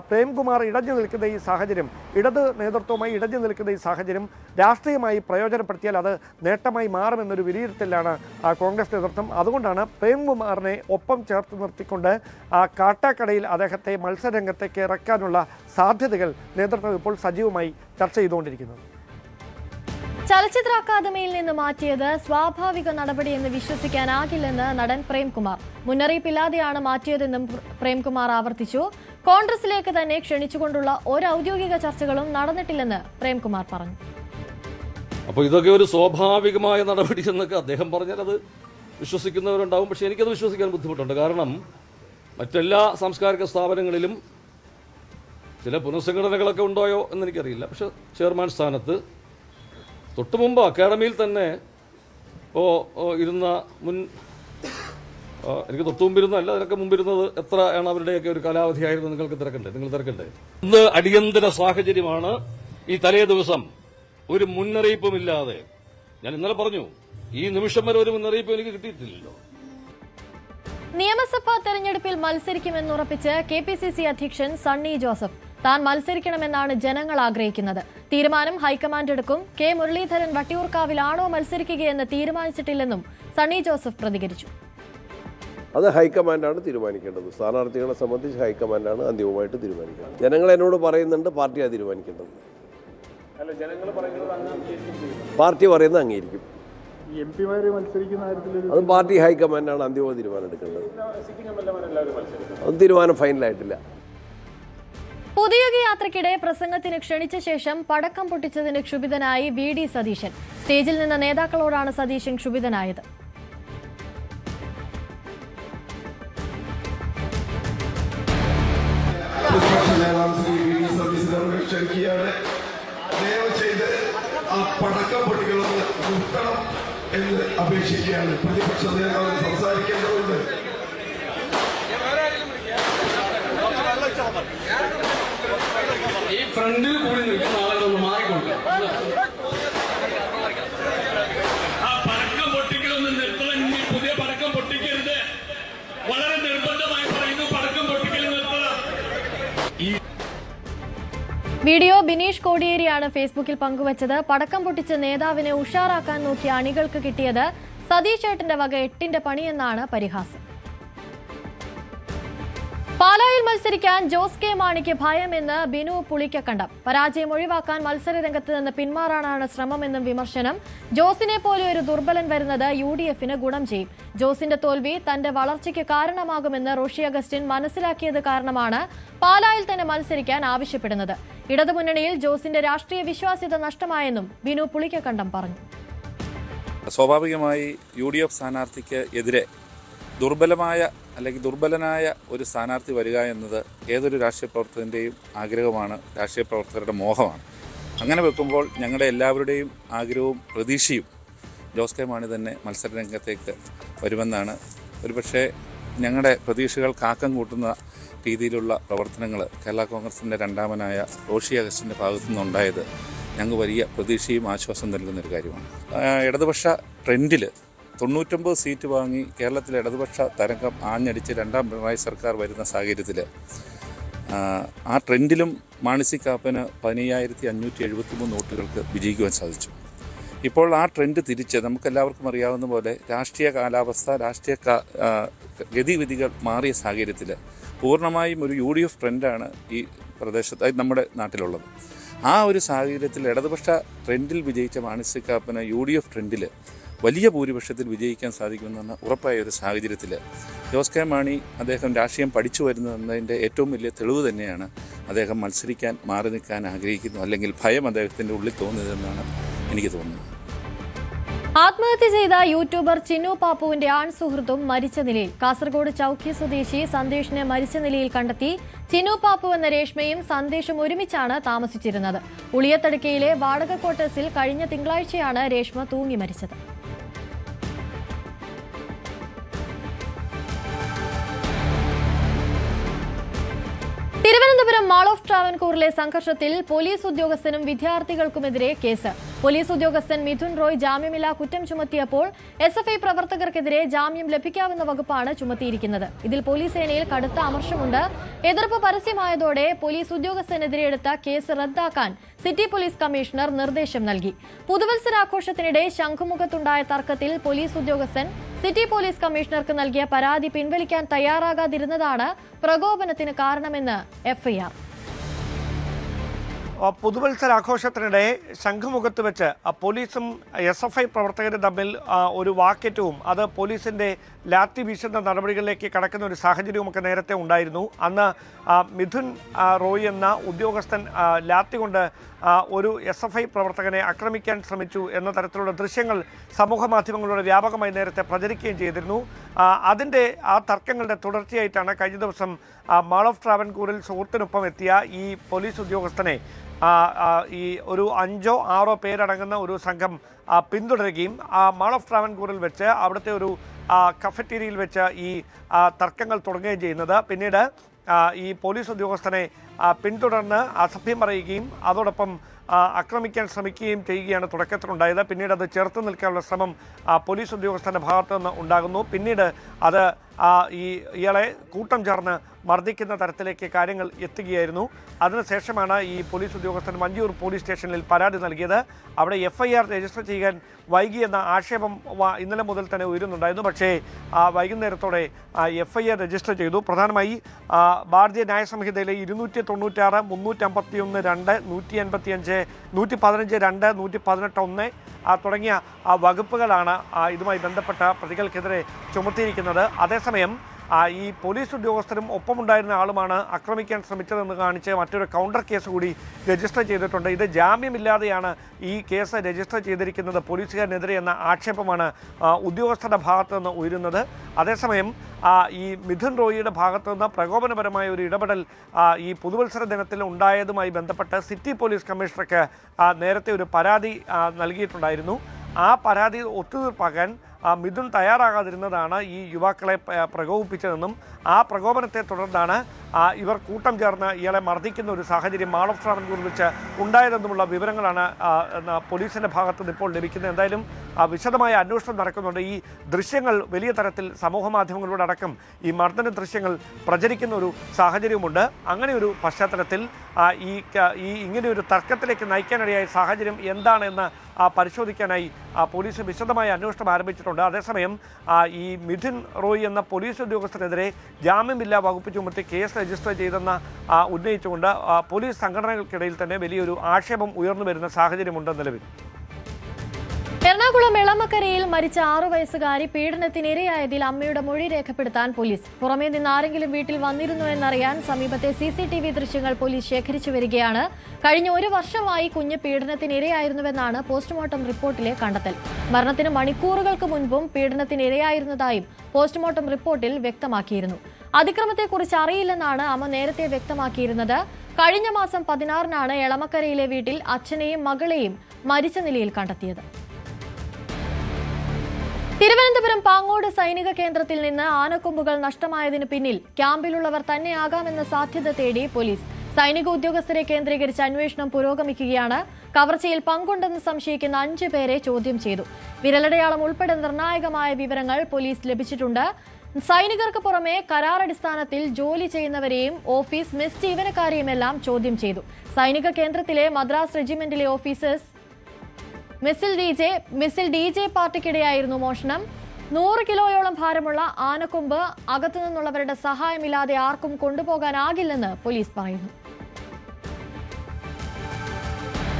പ്രേംകുമാർ ഇടഞ്ഞു നിൽക്കുന്ന ഈ സാഹചര്യം, ഇടത് നേതൃത്വവുമായി ഇടഞ്ഞു നിൽക്കുന്ന ഈ സാഹചര്യം രാഷ്ട്രീയമായി പ്രയോജനപ്പെടുത്തിയാൽ അത് നേട്ടമായി മാറുമെന്നൊരു വിലയിരുത്തലാണ് കോൺഗ്രസ് നേതൃത്വം. അതുകൊണ്ടാണ് പ്രേംകുമാറിനെ ഒപ്പം ചേർത്ത് നിർത്തിക്കൊണ്ട് കാട്ടാക്കടയിൽ അദ്ദേഹത്തെ മത്സരരംഗത്തേക്ക് ഇറക്കാനുള്ള സാധ്യതകൾ നേതൃത്വം ഇപ്പോൾ സജീവമായി ചർച്ച ചെയ്തുകൊണ്ടിരിക്കുന്നത്. ചലച്ചിത്ര അക്കാദമിയിൽ നിന്ന് മാറ്റിയത് സ്വാഭാവിക നടപടിയെന്ന് വിശ്വസിക്കാനാകില്ലെന്ന് നടൻ പ്രേംകുമാർ. മുന്നറിയിപ്പില്ലാതെയാണ് മാറ്റിയതെന്നും പ്രേംകുമാർ ആവർത്തിച്ചു. കോൺഗ്രസിലേക്ക് തന്നെ ക്ഷണിച്ചുകൊണ്ടുള്ള ഒരു ഔദ്യോഗിക ചർച്ചകളും നടന്നിട്ടില്ലെന്ന് പ്രേംകുമാർ പറഞ്ഞു. അപ്പോൾ ഇതൊക്കെ ഒരു സ്വാഭാവികമായ നടപടി എന്നൊക്കെ അദ്ദേഹം പറഞ്ഞാൽ അത് വിശ്വസിക്കുന്നവരുണ്ടാവും. പക്ഷേ എനിക്കത് വിശ്വസിക്കാൻ ബുദ്ധിമുട്ടുണ്ട്. കാരണം മറ്റെല്ലാ സാംസ്കാരിക സ്ഥാപനങ്ങളിലും ചില പുനഃസംഘടനകളൊക്കെ ഉണ്ടായോ എന്നെനിക്കറിയില്ല. പക്ഷെ ചെയർമാൻ സ്ഥാനത്ത് തൊട്ടു മുമ്പ് അക്കാഡമിയിൽ തന്നെ ഇരുന്ന മുൻ എനിക്ക് തൊട്ടു മുമ്പിരുന്നല്ല, അതിനൊക്കെ മുമ്പിരുന്നത് എത്രയാണ് അവരുടെയൊക്കെ ഒരു കാലാവധിയായിരുന്നു നിങ്ങൾ തിരക്കണ്ടേ. ഇന്ന് അടിയന്തര സാഹചര്യമാണ്. ഈ തലേ ദിവസം ഒരു മുന്നറിയിപ്പുമില്ലാതെ, ഞാൻ ഇന്നലെ പറഞ്ഞു, ഈ നിമിഷം വരെ ഒരു മുന്നറിയിപ്പ് എനിക്ക് കിട്ടിയിട്ടില്ലല്ലോ. നിയമസഭാ തെരഞ്ഞെടുപ്പിൽ മത്സരിക്കുമെന്നുറപ്പിച്ച് KPCC അധ്യക്ഷൻ സണ്ണി ജോസഫ്. താൻ മത്സരിക്കണമെന്നാണ് ജനങ്ങൾ ആഗ്രഹിക്കുന്നത്. തീരുമാനം ഹൈക്കമാൻഡ് എടുക്കും. K മുരളീധരൻ വട്ടിയൂർക്കാവിലാണോ മത്സരിക്കുകയെന്ന് തീരുമാനിച്ചിട്ടില്ലെന്നും സണ്ണി ജോസഫ് പ്രതികരിച്ചു. അത് ഹൈക്കമാൻഡാണ് തീരുമാനിക്കേണ്ടത്. സ്ഥാനാർത്ഥികളെ സംബന്ധിച്ച് ഹൈക്കമാൻഡാണ് അന്തിമമായിട്ട് തീരുമാനിക്കുന്നത്. ജനങ്ങൾ എന്നോട് പറയുന്നുണ്ട് പാർട്ടിയാണ് തീരുമാനിക്കേണ്ടത്. പാർട്ടി പറയുന്നത് അംഗീകരിക്കും. അത് പാർട്ടി ഹൈക്കമാൻഡാണ് അന്തിമ തീരുമാനം എടുക്കേണ്ടത്. അത് തീരുമാനം ഫൈനലായിട്ടില്ല. പൊതുയോഗ യാത്രയ്ക്കിടെ പ്രസംഗത്തിന് ക്ഷണിച്ച ശേഷം പടക്കം പൊട്ടിച്ചതിന് ക്ഷുഭിതനായി VD സതീശൻ. സ്റ്റേജിൽ നിന്ന് നേതാക്കളോടാണ് സതീശൻ ക്ഷുഭിതനായത്. പടക്കം പൊട്ടികളൊന്ന് നിർത്തണം എന്ന് അപേക്ഷിക്കുകയാണ്. പ്രതിപക്ഷ നേതാവ് സംസാരിക്കേണ്ടതുണ്ട്. ഈ ഫ്രണ്ടിൽ കൂടി നിൽക്കുന്ന ആളുകളൊന്ന് മാറിക്കൊടുക്കുക. ആ പടക്കം പൊട്ടിക്കലൊന്ന് നിർത്തണം. ഇനി പുതിയ പടക്കം പൊട്ടിക്കരുത്. വളരെ നിർബന്ധമായി പറയുന്നു, പടക്കം പൊട്ടിക്കൽ നിർത്തണം. വീഡിയോ ബിനീഷ് കോടിയേരിയാണ് ഫേസ്ബുക്കിൽ പങ്കുവച്ചത്. പടക്കം പൊട്ടിച്ച് നേതാവിനെ ഉഷാറാക്കാൻ നോക്കിയ അണികൾക്ക് കിട്ടിയത് സതീഷ് ചേട്ടന്റെ വക 8ന്റെ പണിയെന്നാണ് പരിഹാസം. പാലായിൽ മത്സരിക്കാൻ ജോസ് K മാണിക്ക് ഭയമെന്ന് ബിനു പുളിക്കക്കണ്ടം. പരാജയം ഒഴിവാക്കാൻ മത്സരരംഗത്ത് നിന്ന് പിന്മാറാനാണ് ശ്രമമെന്നും വിമർശനം. ജോസിനെ പോലെ ഒരു ദുർബലൻ വരുന്നത് UDFന് ഗുണം ചെയ്യും. ജോസിന്റെ തോൽവി തന്റെ വളർച്ചയ്ക്ക് കാരണമാകുമെന്ന് റോഷി അഗസ്റ്റിൻ മനസ്സിലാക്കിയത് കാരണമാണ് പാലായിൽ തന്നെ മത്സരിക്കാൻ ആവശ്യപ്പെടുന്നത്. ഇടതുമുന്നണിയിൽ ജോസിന്റെ രാഷ്ട്രീയ വിശ്വാസ്യത നഷ്ടമായെന്നും ബിനു പുളിക്കക്കണ്ടം പറഞ്ഞു. സ്വാഭാവികമായി UDF സ്ഥാനാർത്ഥിക്ക് എതിരെ ദുർബലനായ ഒരു സ്ഥാനാർത്ഥി വരിക എന്നത് ഏതൊരു രാഷ്ട്രീയ പ്രവർത്തകൻ്റെയും ആഗ്രഹമാണ്, രാഷ്ട്രീയ പ്രവർത്തകരുടെ മോഹമാണ്. അങ്ങനെ വെക്കുമ്പോൾ ഞങ്ങളുടെ എല്ലാവരുടെയും ആഗ്രഹവും പ്രതീക്ഷയും ജോസ് K മാണി തന്നെ മത്സരരംഗത്തേക്ക് വരുമെന്നാണ്. ഒരുപക്ഷെ ഞങ്ങളുടെ പ്രതീക്ഷകൾ കാക്കം കൂട്ടുന്ന രീതിയിലുള്ള പ്രവർത്തനങ്ങൾ കേരള കോൺഗ്രസിൻ്റെ രണ്ടാമനായ റോഷി അഗസ്റ്റിൻ്റെ ഭാഗത്തു നിന്നുണ്ടായത് ഞങ്ങൾക്ക് വലിയ പ്രതീക്ഷയും ആശ്വാസം നൽകുന്നൊരു കാര്യമാണ്. ഇടതുപക്ഷ ട്രെൻഡിൽ 99 സീറ്റ് വാങ്ങി കേരളത്തിലെ ഇടതുപക്ഷ തരംഗം ആഞ്ഞടിച്ച് രണ്ടാം പിണറായി സർക്കാർ വരുന്ന സാഹചര്യത്തിൽ ആ ട്രെൻഡിലും മാണി കാപ്പന് 15,573 വോട്ടുകൾക്ക് വിജയിക്കുവാൻ സാധിച്ചു. ഇപ്പോൾ ആ ട്രെൻഡ് തിരിച്ച് നമുക്കെല്ലാവർക്കും അറിയാവുന്ന പോലെ രാഷ്ട്രീയ കാലാവസ്ഥ, രാഷ്ട്രീയ ഗതിവിധികൾ മാറിയ സാഹചര്യത്തിൽ പൂർണ്ണമായും ഒരു UDF ട്രെൻഡാണ് ഈ പ്രദേശത്ത് നമ്മുടെ നാട്ടിലുള്ളത്. ആ ഒരു സാഹചര്യത്തിൽ ഇടതുപക്ഷ ട്രെൻഡിൽ വിജയിച്ച മാണി കാപ്പന് UDF ട്രെൻഡിൽ വലിയ ഭൂരിപക്ഷത്തിൽ വിജയിക്കാൻ സാധിക്കുമെന്ന ഉറപ്പായ ഒരു സാഹചര്യത്തിൽ ജോസ് K മാണി അദ്ദേഹം രാഷ്ട്രീയം പഠിച്ചു വരുന്നതിൻ്റെ ഏറ്റവും വലിയ തെളിവ് തന്നെയാണ് അദ്ദേഹം മത്സരിക്കാൻ മാറി നിൽക്കാൻ ആഗ്രഹിക്കുന്നു, അല്ലെങ്കിൽ ഭയം അദ്ദേഹത്തിൻ്റെ ഉള്ളിൽ തോന്നിയതെന്നാണ് എനിക്ക് തോന്നുന്നത്. ആത്മഹത്യ ചെയ്ത യൂട്യൂബർ ചിന്നു പാപ്പുവിന്റെ ആൺ സുഹൃത്തും മരിച്ച നിലയിൽ. കാസർഗോഡ് ചൌക്കി സ്വദേശി സന്ദേശിനെ മരിച്ച നിലയിൽ കണ്ടെത്തി. ചിന്നു പാപ്പു എന്ന രേഷ്മയും സന്ദേശും ഒരുമിച്ചാണ് താമസിച്ചിരുന്നത്. ഉളിയത്തടുക്കയിലെ വാടക ക്വാർട്ടേഴ്സിൽ കഴിഞ്ഞ തിങ്കളാഴ്ചയാണ് രേഷ്മ തൂങ്ങി മരിച്ചത്. തിരുവനന്തപുരം മാൾ ഓഫ് ട്രാവൻകൂറിലെ സംഘർഷത്തിൽ പോലീസ് ഉദ്യോഗസ്ഥനും വിദ്യാർത്ഥികൾക്കുമെതിരെ കേസ്. പോലീസ് ഉദ്യോഗസ്ഥൻ മിഥുൻ റോയ് ജാമ്യമില്ലാ കുറ്റം ചുമത്തിയപ്പോൾ SFI പ്രവർത്തകർക്കെതിരെ ജാമ്യം ലഭിക്കാവുന്ന വകുപ്പാണ് ചുമത്തിയിരിക്കുന്നത്. ഇതിൽ പോലീസ് സേനയിൽ കടുത്ത അമർഷമുണ്ട്. എതിർപ്പ് പരസ്യമായതോടെ പോലീസ് ഉദ്യോഗസ്ഥനെതിരെ എടുത്ത കേസ് റദ്ദാക്കാൻ സിറ്റി പോലീസ് കമ്മീഷണർ നിർദ്ദേശം നൽകി. പുതുവത്സരാഘോഷത്തിനിടെ ശംഖുമുഖത്തുണ്ടായ തർക്കത്തിൽ പോലീസ് ഉദ്യോഗസ്ഥൻ സിറ്റി പോലീസ് കമ്മീഷണർക്ക് നൽകിയ പരാതി പിൻവലിക്കാൻ തയ്യാറാകാതിരുന്നതാണ് പ്രകോപനത്തിന് കാരണമെന്ന് FIR. പുതുവത്സരാഘോഷത്തിനിടെ ശംഖുമുഖത്ത് വെച്ച് പോലീസും SFI പ്രവർത്തകരും തമ്മിൽ ഒരു വാക്കേറ്റവും അത് പോലീസിൻ്റെ ലാത്തി വീശുന്ന നടപടികളിലേക്ക് കടക്കുന്ന ഒരു സാഹചര്യവുമൊക്കെ നേരത്തെ ഉണ്ടായിരുന്നു. അന്ന് മിഥുൻ റോയ് എന്ന ഉദ്യോഗസ്ഥൻ ലാത്തി കൊണ്ട് ഒരു SFI പ്രവർത്തകനെ ആക്രമിക്കാൻ ശ്രമിച്ചു എന്ന തരത്തിലുള്ള ദൃശ്യങ്ങൾ സമൂഹ മാധ്യമങ്ങളിലൂടെ വ്യാപകമായി നേരത്തെ പ്രചരിക്കുകയും ചെയ്തിരുന്നു. അതിൻ്റെ ആ തർക്കങ്ങളുടെ തുടർച്ചയായിട്ടാണ് കഴിഞ്ഞ ദിവസം മാൾ ഓഫ് ട്രാവൻകൂറിൽ സുഹൃത്തിനൊപ്പം എത്തിയ ഈ പോലീസ് ഉദ്യോഗസ്ഥനെ ഈ ഒരു 5-6 പേരടങ്ങുന്ന ഒരു സംഘം പിന്തുടരുകയും മാൾ ഓഫ് ട്രാവൻകൂറിൽ വെച്ച് അവിടുത്തെ ഒരു കഫറ്റീരിയയിൽ വെച്ച് ഈ തർക്കങ്ങൾ തുടങ്ങുകയും ചെയ്യുന്നത്. പിന്നീട് ഈ പോലീസ് ഉദ്യോഗസ്ഥനെ പിന്തുടർന്ന് അസഭ്യം പറയുകയും അതോടൊപ്പം ആക്രമിക്കാൻ ശ്രമിക്കുകയും ചെയ്യുകയാണ് തുടക്കത്തിലുണ്ടായത്. പിന്നീട് അത് ചെറുത്ത് നിൽക്കാനുള്ള ശ്രമം പോലീസ് ഉദ്യോഗസ്ഥൻ്റെ ഭാഗത്തു നിന്ന് ഉണ്ടാകുന്നു. പിന്നീട് അത് ഇയാളെ കൂട്ടം ചേർന്ന് മർദ്ദിക്കുന്ന തരത്തിലേക്ക് കാര്യങ്ങൾ എത്തുകയായിരുന്നു. അതിനുശേഷമാണ് ഈ പോലീസ് ഉദ്യോഗസ്ഥൻ മഞ്ചൂർ പോലീസ് സ്റ്റേഷനിൽ പരാതി നൽകിയത്. അവിടെ FIR രജിസ്റ്റർ ചെയ്യാൻ വൈകിയെന്ന ആക്ഷേപം ഇന്നലെ മുതൽ തന്നെ ഉയരുന്നുണ്ടായിരുന്നു. പക്ഷേ വൈകുന്നേരത്തോടെ FIR രജിസ്റ്റർ ചെയ്തു. പ്രധാനമായി ഭാരതീയ ന്യായ സംഹിതയിലെ 296, 351, 2, 185, 115, 2, 118 തുടങ്ങിയ വകുപ്പുകളാണ് ഇതുമായി ബന്ധപ്പെട്ട പ്രതികൾക്കെതിരെ ചുമത്തിയിരിക്കുന്നത്. അതേസമയം ഈ പോലീസ് ഉദ്യോഗസ്ഥരും ഒപ്പമുണ്ടായിരുന്ന ആളുമാണ് ആക്രമിക്കാൻ ശ്രമിച്ചതെന്ന് കാണിച്ച് മറ്റൊരു കൗണ്ടർ കേസ് കൂടി രജിസ്റ്റർ ചെയ്തിട്ടുണ്ട്. ഇത് ജാമ്യമില്ലാതെയാണ് ഈ കേസ് രജിസ്റ്റർ ചെയ്തിരിക്കുന്നത് പോലീസുകാരനെതിരെ എന്ന ആക്ഷേപമാണ് ഉദ്യോഗസ്ഥരുടെ ഭാഗത്തു നിന്ന് ഉയരുന്നത്. അതേസമയം ഈ മിഥുൻ റോയിയുടെ ഭാഗത്തു നിന്ന് പ്രകോപനപരമായ ഒരു ഇടപെടൽ ഈ പുതുവത്സര ദിനത്തിൽ ഉണ്ടായതുമായി ബന്ധപ്പെട്ട് സിറ്റി പോലീസ് കമ്മീഷണർക്ക് നേരത്തെ ഒരു പരാതി നൽകിയിട്ടുണ്ടായിരുന്നു. ആ പരാതി ഒത്തുതീർപ്പാക്കാൻ മിഥുൻ തയ്യാറാകാതിരുന്നതാണ് ഈ യുവാക്കളെ പ്രകോപിപ്പിച്ചതെന്നും ആ പ്രകോപനത്തെ തുടർന്നാണ് ഇവർ കൂട്ടം ചേർന്ന് ഇയാളെ മർദ്ദിക്കുന്ന ഒരു സാഹചര്യം മാൾ ഓഫ് ട്രാവൻകൂറിൽ വെച്ച് ഉണ്ടായതെന്നുമുള്ള വിവരങ്ങളാണ് പോലീസിൻ്റെ ഭാഗത്ത് നിന്ന് ഇപ്പോൾ ലഭിക്കുന്നത്. എന്തായാലും വിശദമായ അന്വേഷണം നടക്കുന്നുണ്ട്. ഈ ദൃശ്യങ്ങൾ വലിയ തരത്തിൽ സമൂഹ മാധ്യമങ്ങളിലൂടെ അടക്കം ഈ മർദ്ദന ദൃശ്യങ്ങൾ പ്രചരിക്കുന്ന ഒരു സാഹചര്യമുണ്ട്. അങ്ങനെ ഒരു പശ്ചാത്തലത്തിൽ ഇങ്ങനെയൊരു തർക്കത്തിലേക്ക് നയിക്കാനിടയായ സാഹചര്യം എന്താണെന്ന് പരിശോധിക്കാനായി പോലീസ് വിശദമായ അന്വേഷണം ആരംഭിച്ചിട്ടുണ്ട്. അതേസമയം ഈ മിഥുൻ റോയ് എന്ന പോലീസ് ഉദ്യോഗസ്ഥനെതിരെ ജാമ്യമില്ലാ വകുപ്പ് ചുമത്തി കേസ് രജിസ്റ്റർ ചെയ്തെന്ന് ഉന്നയിച്ചുകൊണ്ട് പോലീസ് സംഘടനകൾക്കിടയിൽ തന്നെ വലിയൊരു ആക്ഷേപം ഉയർന്നു വരുന്ന സാഹചര്യമുണ്ട് നിലവിൽ. എറണാകുളം എളമക്കരയിൽ മരിച്ച 6 വയസ്സുകാരി പീഡനത്തിനിരയായതിൽ അമ്മയുടെ മൊഴി രേഖപ്പെടുത്താൻ പോലീസ്. പുറമേ നിന്ന് ആരെങ്കിലും വീട്ടിൽ വന്നിരുന്നു എന്നറിയാൻ സമീപത്തെ CCTV ദൃശ്യങ്ങൾ പോലീസ് ശേഖരിച്ചു വരികയാണ്. കഴിഞ്ഞ 1 വർഷമായി കുഞ്ഞ് പീഡനത്തിനിരയായിരുന്നുവെന്നാണ് പോസ്റ്റ്മോർട്ടം റിപ്പോർട്ടിലെ കണ്ടെത്തൽ. മരണത്തിന് മണിക്കൂറുകൾക്ക് മുൻപും പീഡനത്തിനിരയായിരുന്നതായും പോസ്റ്റ്മോർട്ടം റിപ്പോർട്ടിൽ വ്യക്തമാക്കിയിരുന്നു. അതിക്രമത്തെക്കുറിച്ച് അറിയില്ലെന്നാണ് അമ്മ നേരത്തെ വ്യക്തമാക്കിയിരുന്നത്. കഴിഞ്ഞ മാസം 16-നാണ് എളമക്കരയിലെ വീട്ടിൽ അച്ഛനെയും മകളെയും മരിച്ച നിലയിൽ കണ്ടെത്തിയത്. തിരുവനന്തപുരം പാങ്ങോട് സൈനിക കേന്ദ്രത്തിൽ നിന്ന് ആനക്കൊമ്പുകൾ നഷ്ടമായതിനു പിന്നിൽ ക്യാമ്പിലുള്ളവർ തന്നെയാകാമെന്ന സാധ്യത തേടി പോലീസ്. സൈനിക ഉദ്യോഗസ്ഥരെ കേന്ദ്രീകരിച്ച് അന്വേഷണം പുരോഗമിക്കുകയാണ്. കവർച്ചയിൽ പങ്കുണ്ടെന്ന് സംശയിക്കുന്ന 5 പേരെ ചോദ്യം ചെയ്തു. വിരലടയാളം ഉൾപ്പെടെ നിർണായകമായ വിവരങ്ങൾ പോലീസ് ലഭിച്ചിട്ടുണ്ട്. സൈനികർക്ക് പുറമെ കരാറടിസ്ഥാനത്തിൽ ജോലി ചെയ്യുന്നവരെയും ഓഫീസ് മെസ് ജീവനക്കാരെയുമെല്ലാം ചോദ്യം ചെയ്തു. സൈനിക കേന്ദ്രത്തിലെ മദ്രാസ് റെജിമെന്റിലെ ഓഫീസേഴ്സ് മിസിൽ DJ പാർട്ടിക്കിടെയായിരുന്നു മോഷണം. 100 കിലോയോളം ഭാരമുള്ള ആനക്കൊമ്പ് അകത്തുനിന്നുള്ളവരുടെ സഹായമില്ലാതെ ആർക്കും കൊണ്ടുപോകാനാകില്ലെന്ന് പോലീസ് പറയുന്നു.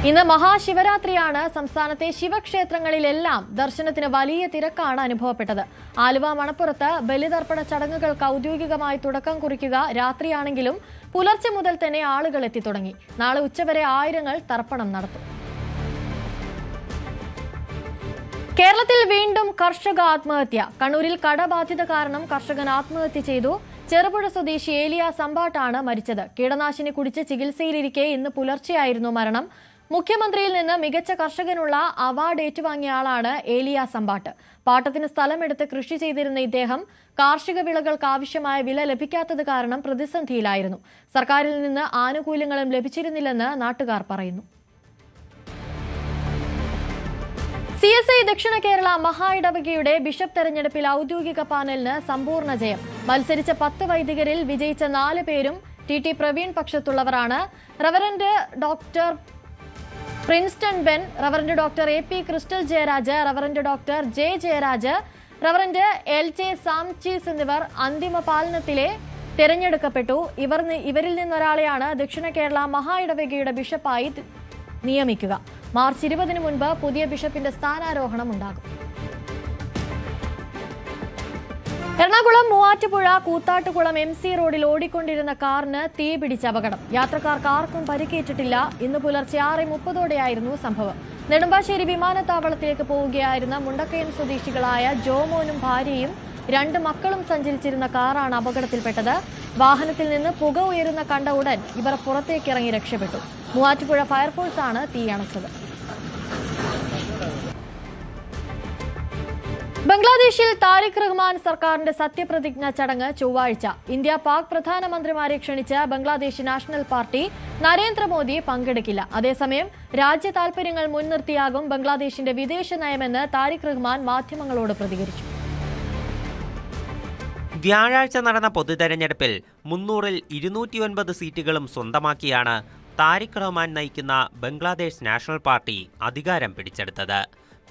ഇന്ന് മഹാശിവരാത്രിയാണ്. സംസ്ഥാനത്തെ ശിവക്ഷേത്രങ്ങളിലെല്ലാം ദർശനത്തിന് വലിയ തിരക്കാണ് അനുഭവപ്പെട്ടത്. ആലുവ മണപ്പുറത്ത് ബലിതർപ്പണ ചടങ്ങുകൾക്ക് ഔദ്യോഗികമായി തുടക്കം കുറിക്കുക രാത്രിയാണെങ്കിലും പുലർച്ചെ മുതൽ തന്നെ ആളുകൾ എത്തിത്തുടങ്ങി. നാളെ ഉച്ചവരെ ആയിരങ്ങൾ തർപ്പണം നടത്തും. കേരളത്തിൽ വീണ്ടും കർഷക ആത്മഹത്യ. കണ്ണൂരിൽ കടബാധ്യത കാരണം കർഷകൻ ആത്മഹത്യ ചെയ്തു. ചെറുപുഴ സ്വദേശി ഏലിയ സമ്പാട്ടാണ് മരിച്ചത്. കീടനാശിനി കുടിച്ച് ചികിത്സയിലിരിക്കെ ഇന്ന് പുലർച്ചെയായിരുന്നു മരണം. മുഖ്യമന്ത്രിയിൽ നിന്ന് മികച്ച കർഷകനുള്ള അവാർഡ് ഏറ്റുവാങ്ങിയ ആളാണ് ഏലിയ സമ്പാട്ട്. പാട്ടത്തിന് സ്ഥലമെടുത്ത് കൃഷി ചെയ്തിരുന്ന ഇദ്ദേഹം കാർഷിക വിളകൾക്ക് ആവശ്യമായ വില ലഭിക്കാത്തത് കാരണം പ്രതിസന്ധിയിലായിരുന്നു. സർക്കാരിൽ നിന്ന് ആനുകൂല്യങ്ങളും ലഭിച്ചിരുന്നില്ലെന്ന് നാട്ടുകാർ പറയുന്നു. CSI ദക്ഷിണ കേരള മഹാ ഇടവകയുടെ ബിഷപ്പ് തെരഞ്ഞെടുപ്പിൽ ഔദ്യോഗിക പാനലിന് സമ്പൂർണ്ണ ജയം. മത്സരിച്ച 10 വൈദികരിൽ വിജയിച്ച 4 പേരും TT പ്രവീൺ പക്ഷത്തുള്ളവരാണ്. Reverend doctor Princeton Ben, reverend doctor AP crystal Jayaraj, reverend doctor J Jayaraj, reverend LJ സാംചീസ് എന്നിവർ അന്തിമ പാലനത്തിലെ തെരഞ്ഞെടുക്കപ്പെട്ടു. ഇവരിൽ നിന്നൊരാളെയാണ് ദക്ഷിണ കേരള മഹാ ഇടവകയുടെ ബിഷപ്പായി നിയമിക്കുക. മാർച്ച് 20 മുൻപ് പുതിയ ബിഷപ്പിന്റെ സ്ഥാനാരോഹണം ഉണ്ടാകും. എറണാകുളം മൂവാറ്റുപുഴ കൂത്താട്ടുകുളം MC റോഡിൽ ഓടിക്കൊണ്ടിരുന്ന കാറിന് തീപിടിച്ച അപകടം. യാത്രക്കാർക്ക് ആർക്കും പരിക്കേറ്റിട്ടില്ല. ഇന്ന് പുലർച്ചെ 6:30 സംഭവം. നെടുമ്പാശ്ശേരി വിമാനത്താവളത്തിലേക്ക് പോവുകയായിരുന്ന മുണ്ടക്കയം സ്വദേശികളായ ജോമോനും ഭാര്യയും 2 മക്കളും സഞ്ചരിച്ചിരുന്ന കാറാണ് അപകടത്തിൽപ്പെട്ടത്. വാഹനത്തിൽ നിന്ന് പുക ഉയരുന്ന കണ്ട ഉടൻ ഇവർ പുറത്തേക്കിറങ്ങി രക്ഷപ്പെട്ടു. മൂവാറ്റുപുഴ ഫയർഫോഴ്സാണ് തീയണച്ചത്. ബംഗ്ലാദേശിൽ താരിഖ് റഹ്മാൻ സർക്കാരിന്റെ സത്യപ്രതിജ്ഞ ചടങ്ങ് ചൊവ്വാഴ്ച. India Pak പ്രധാനമന്ത്രിമാരെ ക്ഷണിച്ച Bangladesh national party Narendra Modi പങ്കെടുക്കില്ല. അതേസമയം രാജ്യ താൽപര്യങ്ങൾ മുൻനിർത്തിയാകും ബംഗ്ലാദേശിന്റെ വിദേശ നയമെന്ന് താരിഖ് റഹ്മാൻ മാധ്യമങ്ങളോട് പ്രതികരിച്ചു. വ്യാഴാഴ്ച നടന്ന പൊതുതെരഞ്ഞെടുപ്പിൽ 300-ൽ 209 സീറ്റുകളും സ്വന്തമാക്കിയാണ് താരിഖ് റഹ്മാൻ നയിക്കുന്ന ബംഗ്ലാദേശ് നാഷണൽ പാർട്ടി അധികാരം പിടിച്ചെടുത്തത്.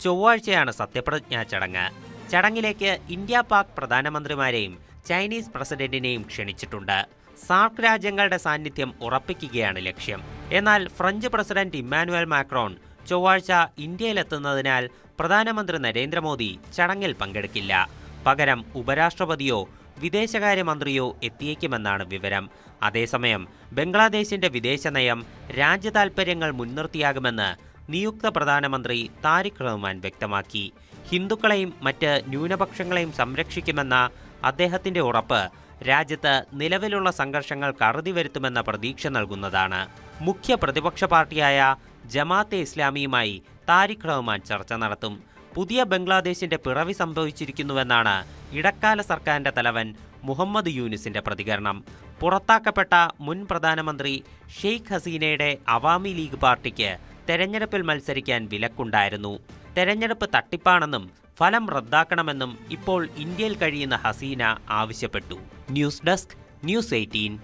ചൊവ്വാഴ്ചയാണ് സത്യപ്രതിജ്ഞാ ചടങ്ങ്. ചടങ്ങിലേക്ക് ഇന്ത്യ പാക് പ്രധാനമന്ത്രിമാരെയും ചൈനീസ് പ്രസിഡന്റിനെയും ക്ഷണിച്ചിട്ടുണ്ട്. സാർക്ക് രാജ്യങ്ങളുടെ സാന്നിധ്യം ഉറപ്പിക്കുകയാണ് ലക്ഷ്യം. എന്നാൽ ഫ്രഞ്ച് പ്രസിഡന്റ് ഇമ്മാനുവൽ മാക്രോൺ ചൊവ്വാഴ്ച ഇന്ത്യയിലെത്തുന്നതിനാൽ പ്രധാനമന്ത്രി നരേന്ദ്രമോദി ചടങ്ങിൽ പങ്കെടുക്കില്ല. പകരം ഉപരാഷ്ട്രപതിയോ വിദേശകാര്യമന്ത്രിയോ എത്തിയേക്കുമെന്നാണ് വിവരം. അതേസമയം ബംഗ്ലാദേശിന്റെ വിദേശ നയം രാജ്യതാൽപര്യങ്ങൾ മുൻനിർത്തിയാകുമെന്ന് നിയുക്ത പ്രധാനമന്ത്രി താരിഖ് റഹ്മാൻ വ്യക്തമാക്കി. ഹിന്ദുക്കളെയും മറ്റ് ന്യൂനപക്ഷങ്ങളെയും സംരക്ഷിക്കുമെന്ന അദ്ദേഹത്തിന്റെ ഉറപ്പ് രാജ്യത്ത് നിലവിലുള്ള സംഘർഷങ്ങൾക്ക് അറുതി വരുത്തുമെന്ന പ്രതീക്ഷ നൽകുന്നതാണ്. മുഖ്യ പ്രതിപക്ഷ പാർട്ടിയായ ജമാഅത്തെ ഇസ്ലാമിയുമായി താരിഖ് റഹ്മാൻ ചർച്ച നടത്തും. പുതിയ ബംഗ്ലാദേശിന്റെ പിറവി സംഭവിച്ചിരിക്കുന്നുവെന്നാണ് ഇടക്കാല സർക്കാരിന്റെ തലവൻ മുഹമ്മദ് യൂനിസിന്റെ പ്രതികരണം. പുറത്താക്കപ്പെട്ട മുൻ പ്രധാനമന്ത്രി ഷെയ്ഖ് ഹസീനയുടെ അവാമി ലീഗ് പാർട്ടിക്ക് തെരഞ്ഞെടുപ്പിൽ മത്സരിക്കാൻ വിലക്കുണ്ടായിരുന്നു. തെരഞ്ഞെടുപ്പ് തട്ടിപ്പാണെന്നും ഫലം റദ്ദാക്കണമെന്നും ഇപ്പോൾ ഇന്ത്യയിൽ കഴിയുന്ന ഹസീന ആവശ്യപ്പെട്ടു. News desk news 18.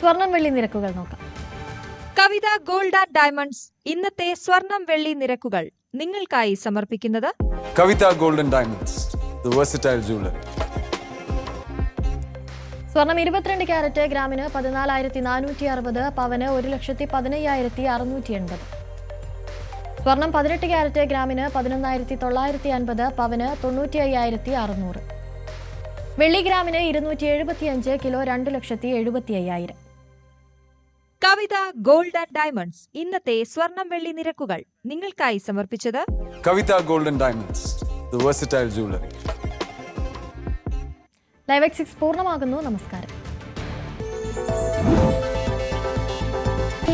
സ്വർണം വെള്ളി നിരക്കുകൾ നോക്കാം. കവിത ഗോൾഡ് ആൻഡ് ഡയമണ്ട്സ് ഇന്നത്തെ സ്വർണം വെള്ളി നിരക്കുകൾ നിങ്ങൾക്കായി സമർപ്പിക്കുന്നത് Kavitha gold and diamonds, the versatile jewellery. സ്വർണം 22 ക്യാരറ്റ് ഗ്രാമിന് 14,460, പവന് 1,15,680. സ്വർണം 18 ക്യാരറ്റ് ഗ്രാമിന് 11,950, പവന് 95,600. വെള്ളി ഗ്രാമിന് 275, kilo 2,75,000. Kavitha gold and diamonds ഇന്നത്തെ സ്വർണം വെള്ളി നിരക്കുകൾ നിങ്ങൾക്കായി സമർപ്പിച്ചത് Kavitha gold and diamonds, the versatile jewellery. Live X 6 പൂർണ്ണമാകുന്നു. നമസ്കാരം.